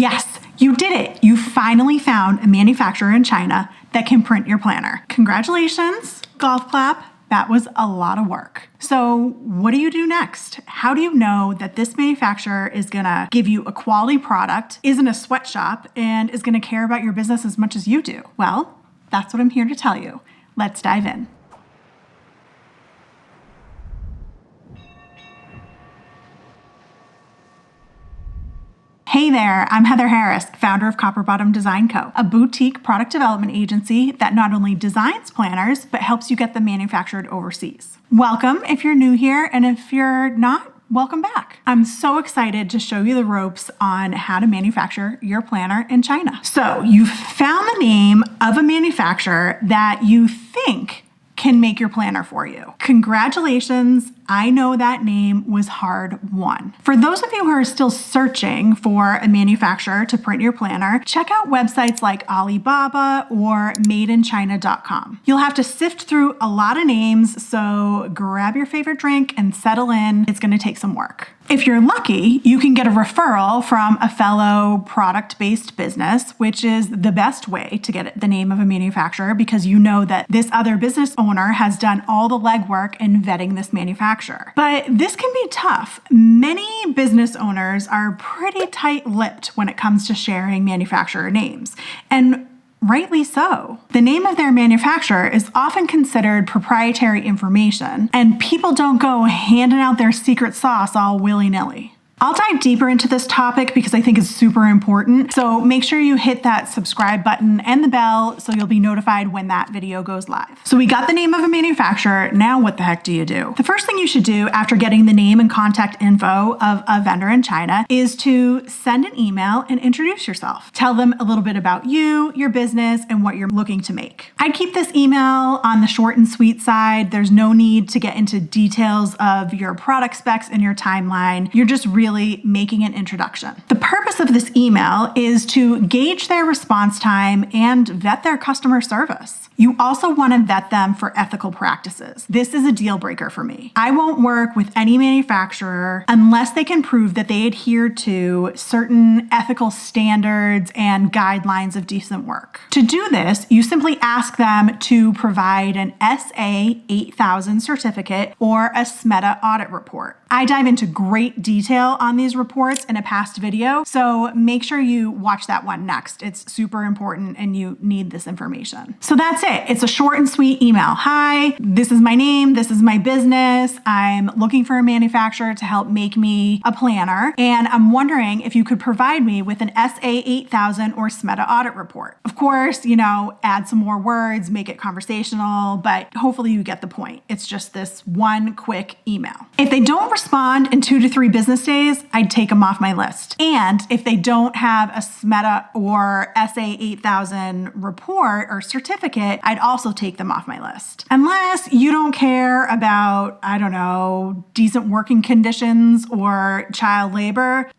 Yes, you did it. You finally found a manufacturer in China that can print your planner. Congratulations, golf clap. That was a lot of work. So what do you do next? How do you know that this manufacturer is gonna give you a quality product, isn't a sweatshop, and is gonna care about your business as much as you do? Well, that's what I'm here to tell you. Let's dive in. Hey there, I'm Heather Harris, founder of Copper Bottom Design Co., a boutique product development agency that not only designs planners, but helps you get them manufactured overseas. Welcome if you're new here, and if you're not, welcome back. I'm so excited to show you the ropes on how to manufacture your planner in China. So you've found the name of a manufacturer that you think can make your planner for you. Congratulations, I know that name was hard won. For those of you who are still searching for a manufacturer to print your planner, check out websites like Alibaba or madeinchina.com. You'll have to sift through a lot of names, so grab your favorite drink and settle in. It's gonna take some work. If you're lucky, you can get a referral from a fellow product-based business, which is the best way to get the name of a manufacturer because you know that this other business owner has done all the legwork in vetting this manufacturer. But this can be tough. Many business owners are pretty tight-lipped when it comes to sharing manufacturer names, and rightly so. The name of their manufacturer is often considered proprietary information, and people don't go handing out their secret sauce all willy-nilly. I'll dive deeper into this topic because I think it's super important, so make sure you hit that subscribe button and the bell so you'll be notified when that video goes live. So we got the name of a manufacturer, now what the heck do you do? The first thing you should do after getting the name and contact info of a vendor in China is to send an email and introduce yourself. Tell them a little bit about you, your business, and what you're looking to make. I'd keep this email on the short and sweet side. There's no need to get into details of your product specs and your timeline. You're just really making an introduction. The purpose of this email is to gauge their response time and vet their customer service. You also want to vet them for ethical practices. This is a deal breaker for me. I won't work with any manufacturer unless they can prove that they adhere to certain ethical standards and guidelines of decent work. To do this, you simply ask them to provide an SA 8000 certificate or a SMETA audit report. I dive into great detail on these reports in a past video, so make sure you watch that one next. It's super important and you need this information. So that's it. It's a short and sweet email. Hi, this is my name. This is my business. I'm looking for a manufacturer to help make me a planner, and I'm wondering if you could provide me with an SA 8000 or SMETA audit report. Of course, add some more words, make it conversational, but hopefully you get the point. It's just this one quick email. If they don't respond in 2 to 3 business days, I'd take them off my list. And if they don't have a SMETA or SA 8000 report or certificate, I'd also take them off my list. Unless you don't care about, decent working conditions or child labor,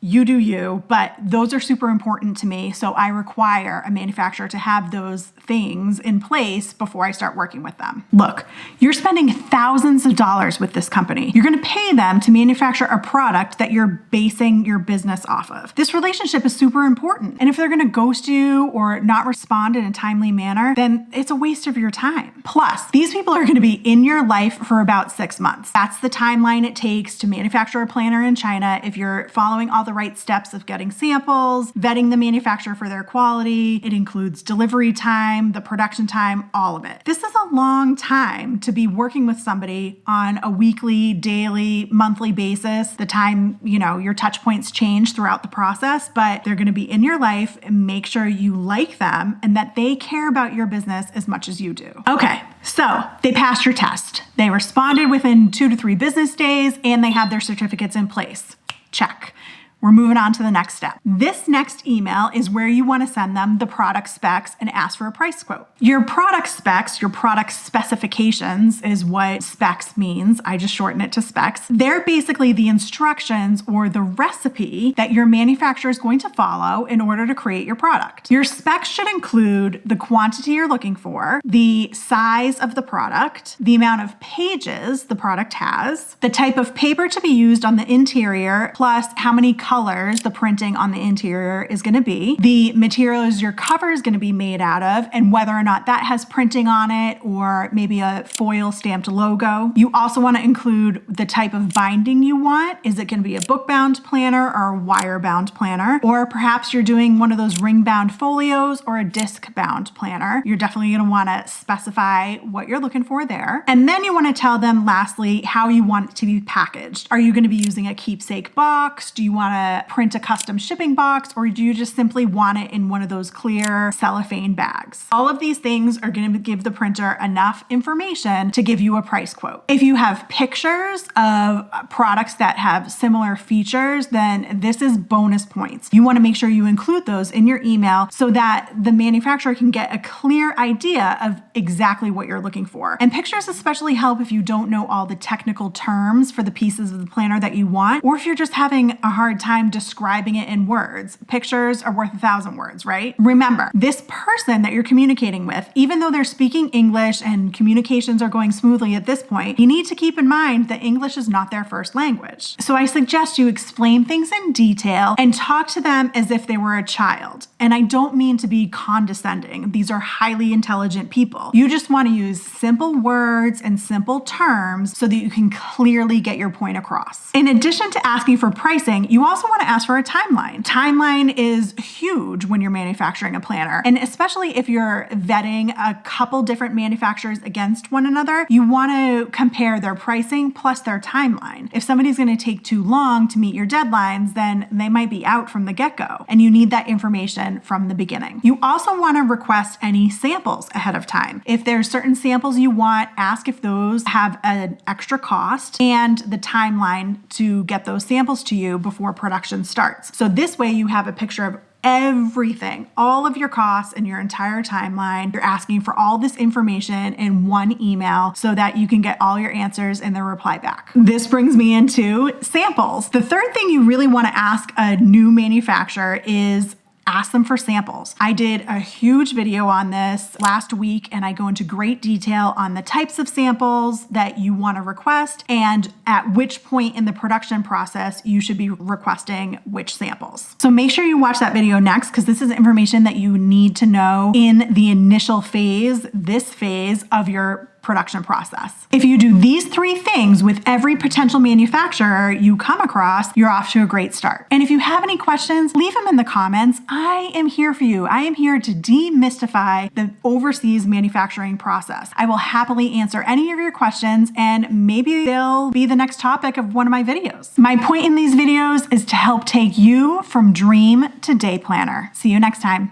you do you, but those are super important to me, so I require a manufacturer to have those things in place before I start working with them. Look, you're spending thousands of dollars with this company. You're gonna pay them to manufacture a product that you're basing your business off of. This relationship is super important, and if they're gonna ghost you or not respond in a timely manner, then it's a waste of your time. Plus, these people are gonna be in your life for about 6 months. That's the timeline it takes to manufacture a planner in China if you're following all the right steps of getting samples, vetting the manufacturer for their quality. It includes delivery time, the production time, all of it. This is a long time to be working with somebody on a weekly, daily, monthly basis. The time, your touch points change throughout the process, but they're going to be in your life, and make sure you like them and that they care about your business as much as you do. Okay, so they passed your test. They responded within 2 to 3 business days, and they have their certificates in place. Check. We're moving on to the next step. This next email is where you want to send them the product specs and ask for a price quote. Your product specs, your product specifications is what specs means. I just shorten it to specs. They're basically the instructions or the recipe that your manufacturer is going to follow in order to create your product. Your specs should include the quantity you're looking for, the size of the product, the amount of pages the product has, the type of paper to be used on the interior, plus how many colors colors the printing on the interior is going to be, the materials your cover is going to be made out of, and whether or not that has printing on it or maybe a foil stamped logo. You also want to include the type of binding you want. Is it going to be a book bound planner or a wire bound planner? Or perhaps you're doing one of those ring bound folios or a disc bound planner. You're definitely going to want to specify what you're looking for there. And then you want to tell them lastly how you want it to be packaged. Are you going to be using a keepsake box? Do you want to print a custom shipping box? Or do you just simply want it in one of those clear cellophane bags? All of these things are going to give the printer enough information to give you a price quote. If you have pictures of products that have similar features, then this is bonus points. You want to make sure you include those in your email so that the manufacturer can get a clear idea of exactly what you're looking for. And pictures especially help if you don't know all the technical terms for the pieces of the planner that you want, or if you're just having a hard time describing it in words. Pictures are worth 1,000 words, right? Remember, this person that you're communicating with, even though they're speaking English and communications are going smoothly at this point, you need to keep in mind that English is not their first language. So I suggest you explain things in detail and talk to them as if they were a child. And I don't mean to be condescending. These are highly intelligent people. You just want to use simple words and simple terms so that you can clearly get your point across. In addition to asking for pricing, you also want to ask for a timeline. Timeline is huge when you're manufacturing a planner. And especially if you're vetting a couple different manufacturers against one another, you want to compare their pricing plus their timeline. If somebody's going to take too long to meet your deadlines, then they might be out from the get-go, and you need that information from the beginning. You also want to request any samples ahead of time. If there's certain samples you want, ask if those have an extra cost and the timeline to get those samples to you before production starts. So this way you have a picture of everything, all of your costs and your entire timeline. You're asking for all this information in one email so that you can get all your answers in the reply back. This brings me into samples. The third thing you really want to ask a new manufacturer is ask them for samples. I did a huge video on this last week, and I go into great detail on the types of samples that you want to request and at which point in the production process you should be requesting which samples. So make sure you watch that video next, because this is information that you need to know in the initial phase, this phase of your production process. If you do these three things with every potential manufacturer you come across, you're off to a great start. And if you have any questions, leave them in the comments. I am here for you. I am here to demystify the overseas manufacturing process. I will happily answer any of your questions, and maybe they'll be the next topic of one of my videos. My point in these videos is to help take you from dream to day planner. See you next time.